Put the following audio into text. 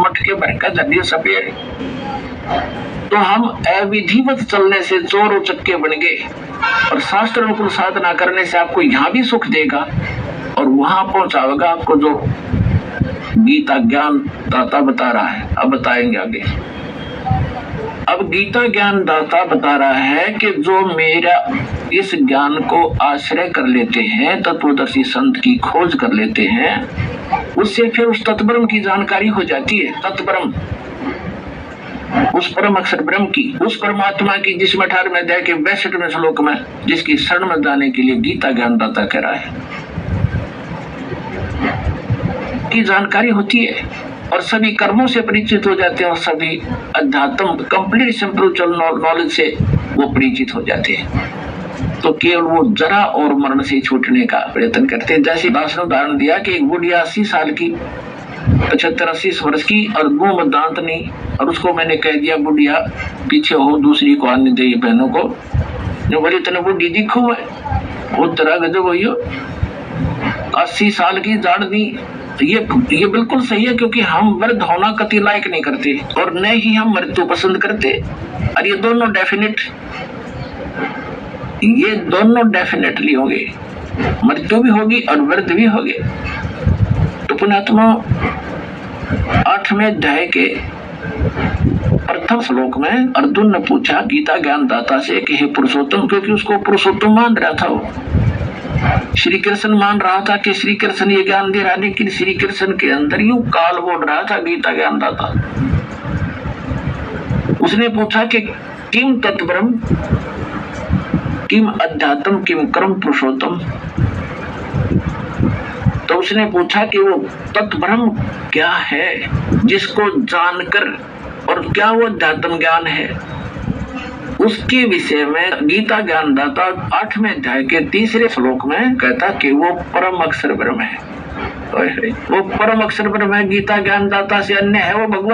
मटके भर का जदियो सपेर। तो हम अविधिवत चलने से चोर उचक्के बन गए, और शास्त्र अनुकूल साधना करने से आपको यहाँ भी सुख देगा और वहां पहुंचाएगा आपको जो गीता ज्ञान दाता बता रहा है। अब बताएंगे आगे। अब गीता ज्ञान दाता बता रहा है कि जो मेरा इस ज्ञान को आश्रय कर लेते हैं, तत्वदर्शी संत की खोज कर लेते हैं, उससे फिर उस तत्ब्रह्म की जानकारी हो जाती है। तत्ब्रह्म, उस परम अक्षर ब्रह्म की, उस परमात्मा की जिसमें 18वें अध्याय के 62वें श्लोक में जिसकी शरण में जाने के लिए गीता ज्ञान दाता कह रहा है की जानकारी होती है, और सभी कर्मों से परिचित हो जाते हैं, और सभी अध्यात्म कंप्लीट स्पिरिचुअल नॉलेज से वो परिचित हो जाते हैं। तो केवल वो जरा और मरण से छूटने का प्रयत्न करते हैं। जैसे दास ने उदाहरण दिया कि एक बुढ़िया 80 साल की, 75-80 वर्ष की, और मुंह में दांत नहीं, और उसको मैंने कह दिया बुढ़िया पीछे हो, दूसरी को आने दे बहनों को, जो बोली तने बुढ़ी दिखो है वो तरह गजब हो, 80 साल की जाड़ दी। ये बिल्कुल सही है, क्योंकि हम वृद्ध होना कति लायक नहीं करते और न ही हम मृत्यु पसंद करते, और ये दोनों डेफिनेटली होंगे, मृत्यु भी होगी और वृद्ध भी होंगे। तो पुण्यात्मा 8वें अध्याय के प्रथम श्लोक में अर्जुन ने पूछा गीता ज्ञान दाता से कि हे पुरुषोत्तम, क्योंकि उसको पुरुषोत्तम मान रहा था, वो श्री कृष्ण मान रहा था कि श्री कृष्ण ये ज्ञान दे रहा, लेकिन श्री कृष्ण के अंदर यूं काल बोल रहा था गीता ज्ञान दाता। उसने पूछा कि किम तत्ब्रह्म, किम अध्यात्म, किम कर्म पुरुषोत्तम। तो उसने पूछा कि वो तत्ब्रह्म क्या है जिसको जानकर, और क्या वो अध्यात्म ज्ञान है, उसके विषय में गीता ज्ञान दाता 8वें अध्याय के 3रे श्लोक में कहता कि वो परम अक्षर ब्रह्म है। वो परम अक्षर ब्रह्म है, गीता ज्ञान दाता से अन्य है, वो भगवान